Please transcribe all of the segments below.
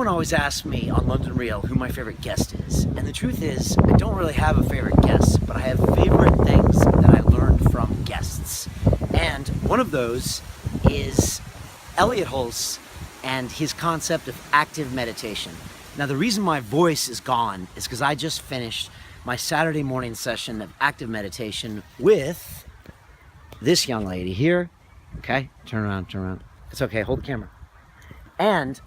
Everyone always asks me on London Real who my favorite guest is. And the truth is, I don't really have a favorite guest, but I have favorite things that I learned from guests. And one of those is Елиът Хълс and his concept of active meditation. Now, the reason my voice is gone is because I just finished my Saturday morning session of active meditation with this young lady here. Okay, turn around. It's okay, hold the camera. And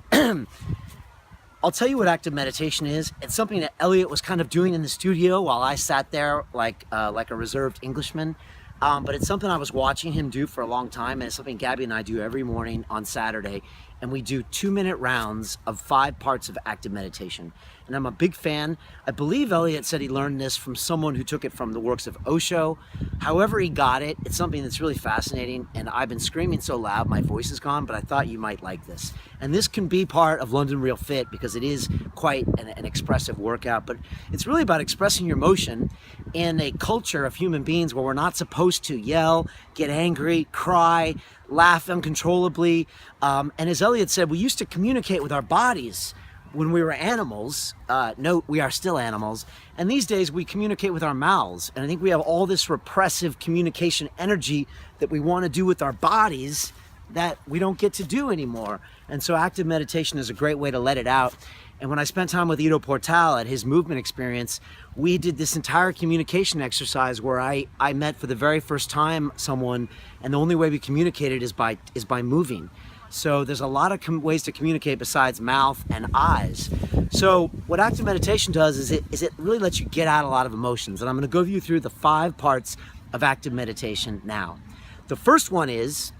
I'll tell you what active meditation is. It's something that Elliot was kind of doing in the studio while I sat there like a reserved Englishman. But it's something I was watching him do for a long time, and it's something Gabby and I do every morning on Saturday. And we do 2-minute rounds of 5 parts of active meditation. And I'm a big fan. I believe Elliot said he learned this from someone who took it from the works of Osho. However he got it, it's something that's really fascinating. And I've been screaming so loud, my voice is gone, but I thought you might like this. And this can be part of London Real Fit because it is quite an expressive workout. But it's really about expressing your emotion in a culture of human beings where we're not supposed to yell, get angry, cry, laugh uncontrollably. And as Elliot said, we used to communicate with our bodies when we were animals. Note, we are still animals. And these days we communicate with our mouths. And I think we have all this repressive communication energy that we want to do with our bodies that we don't get to do anymore. And so active meditation is a great way to let it out. And when I spent time with Ido Portal at his movement experience, we did this entire communication exercise where I met for the very first time someone, and the only way we communicated is by moving. So there's a lot of ways to communicate besides mouth and eyes. So what active meditation does is it really lets you get out a lot of emotions. And I'm going to go you through the 5 parts of active meditation now. The first one is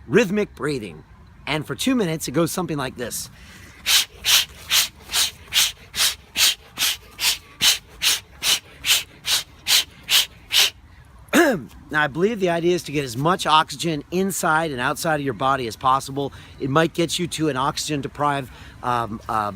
rhythmic breathing. And for 2 minutes, it goes something like this. Now, I believe the idea is to get as much oxygen inside and outside of your body as possible. It might get you to an oxygen-deprived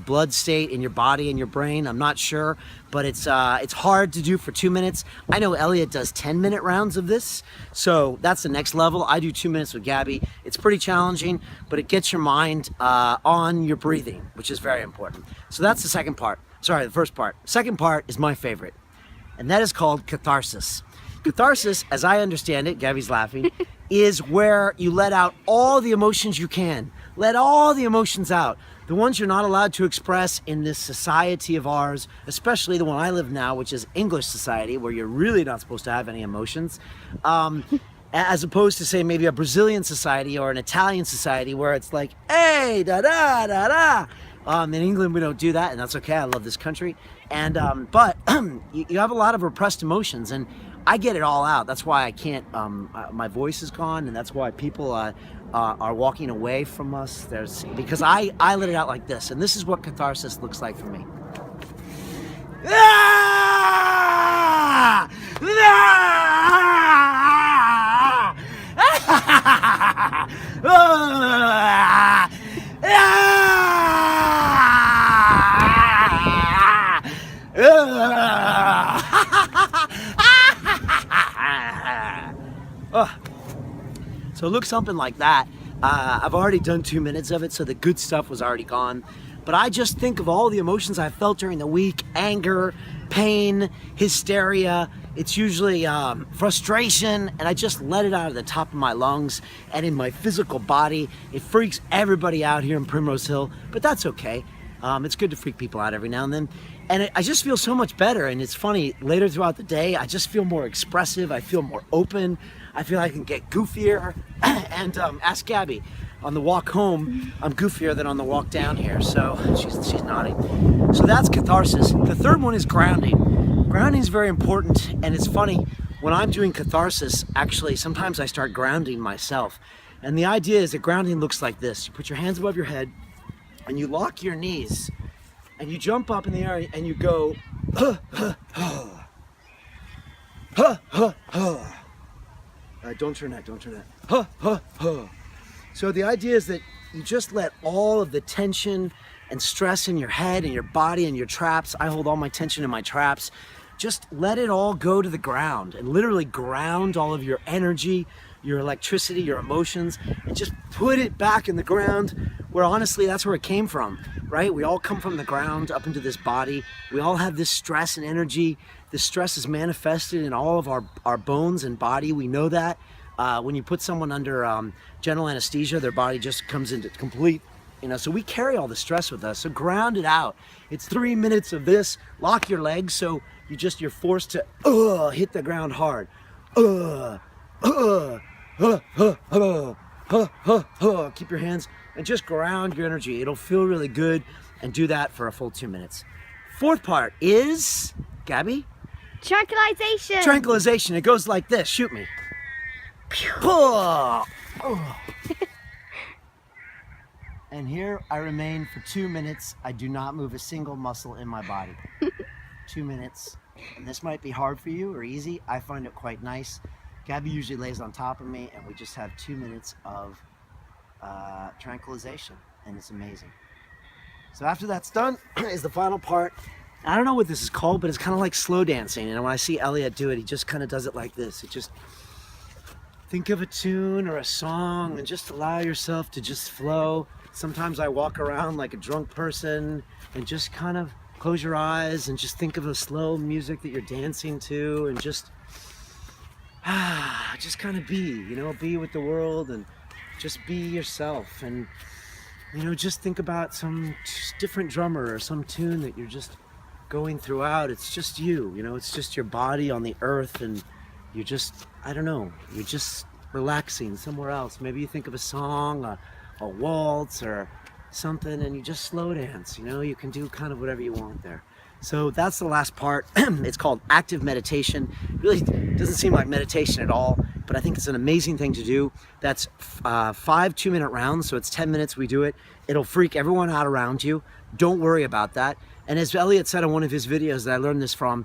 blood state in your body and your brain. I'm not sure, but it's hard to do for 2 minutes. I know Elliot does 10-minute rounds of this, so that's the next level. I do 2 minutes with Gabby. It's pretty challenging, but it gets your mind on your breathing, which is very important. So that's the second part. Sorry, the first part. Second part is my favorite, and that is called catharsis. Catharsis, as I understand it, Gabby's laughing, is where you let out all the emotions you can. Let all the emotions out. The ones you're not allowed to express in this society of ours, especially the one I live now, which is English society, where you're really not supposed to have any emotions. As opposed to, say, maybe a Brazilian society or an Italian society where it's like, hey, da-da-da-da. In England, we don't do that, and that's okay. I love this country. And but you have a lot of repressed emotions, and I get it all out. That's why I can't, my voice is gone, and that's why people are walking away from us. Because I let it out like this, and this is what catharsis looks like for me. So it looks something like that. I've already done 2 minutes of it, so the good stuff was already gone. But I just think of all the emotions I felt during the week: anger, pain, hysteria. It's usually frustration, and I just let it out of the top of my lungs and in my physical body. It freaks everybody out here in Primrose Hill, but that's okay. It's good to freak people out every now and then. And I just feel so much better. And it's funny, later throughout the day, I just feel more expressive. I feel more open. I feel I can get goofier. And ask Gabby. On the walk home, I'm goofier than on the walk down here. So she's nodding. So that's catharsis. The third one is grounding. Grounding is very important. And it's funny, when I'm doing catharsis, actually, sometimes I start grounding myself. And the idea is that grounding looks like this. You put your hands above your head, and you lock your knees, and you jump up in the air, and you go, huh, huh, huh. Huh, huh, huh. Don't turn that. Huh, huh, huh. So the idea is that you just let all of the tension and stress in your head and your body and your traps. I hold all my tension in my traps. Just let it all go to the ground and literally ground all of your energy your electricity, your emotions, and just put it back in the ground where honestly that's where it came from, right? We all come from the ground up into this body. We all have this stress and energy. This stress is manifested in all of our bones and body. We know that. When you put someone under general anesthesia, their body just comes into complete, so we carry all the stress with us. So ground it out. It's 3 minutes of this. Lock your legs so you're forced to hit the ground hard. Keep your hands and just ground your energy. It'll feel really good, and do that for a full 2 minutes. Fourth part is, Gabby? Tranquilization. Tranquilization. It goes like this. Shoot me. And here I remain for 2 minutes. I do not move a single muscle in my body. 2 minutes. And this might be hard for you or easy. I find it quite nice. Gabby usually lays on top of me, and we just have 2 minutes of tranquilization, and it's amazing. So after that's done is the final part. I don't know what this is called, but it's kind of like slow dancing. And when I see Elliot do it, he just kind of does it like this. It just, think of a tune or a song and just allow yourself to just flow. Sometimes I walk around like a drunk person and just kind of close your eyes and just think of a slow music that you're dancing to, and just kind of be with the world, and just be yourself, and just think about some different drummer or some tune that you're just going throughout. It's just you, it's just your body on the earth, and you're just, you're just relaxing somewhere else. Maybe you think of a song, a waltz or something, and you just slow dance. You can do kind of whatever you want there. So that's the last part. It's called active meditation. It really doesn't seem like meditation at all, but I think it's an amazing thing to do. That's 5 2-minute rounds, so it's 10 minutes we do it. It'll freak everyone out around you. Don't worry about that. And as Elliot said on one of his videos that I learned this from,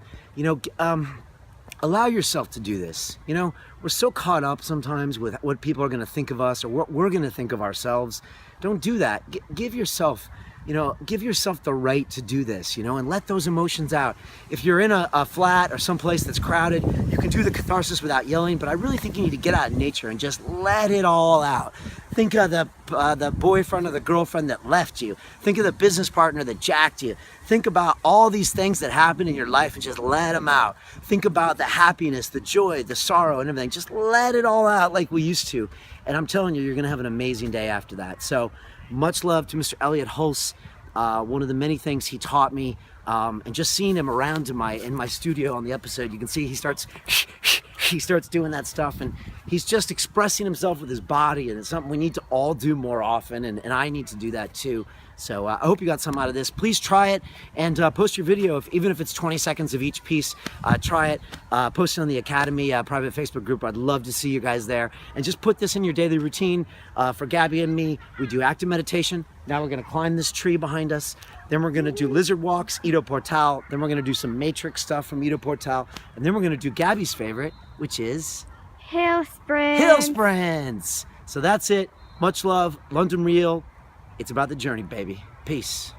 allow yourself to do this. We're so caught up sometimes with what people are going to think of us or what we're going to think of ourselves. Don't do that. Give yourself the right to do this, and let those emotions out. If you're in a flat or someplace that's crowded, you can do the catharsis without yelling, but I really think you need to get out in nature and just let it all out. Think of the boyfriend or the girlfriend that left you. Think of the business partner that jacked you. Think about all these things that happen in your life and just let them out. Think about the happiness, the joy, the sorrow, and everything. Just let it all out like we used to. And I'm telling you, you're going to have an amazing day after that. So much love to Mr. Elliët Huls. One of the many things he taught me, and just seeing him around in my studio on the episode, you can see he starts doing that stuff, and he's just expressing himself with his body, and it's something we need to all do more often, and I need to do that too. So I hope you got some out of this. Please try it, and post your video, even if it's 20 seconds of each piece. Try it, post it on the Academy private Facebook group. I'd love to see you guys there. And just put this in your daily routine. For Gabby and me, we do active meditation. Now we're gonna climb this tree behind us. Then we're gonna do lizard walks, Ito Portal. Then we're gonna do some matrix stuff from Ito Portal. And then we're gonna do Gabby's favorite, which is hill sprints. Hill sprints. So that's it. Much love, London Real. It's about the journey, baby. Peace.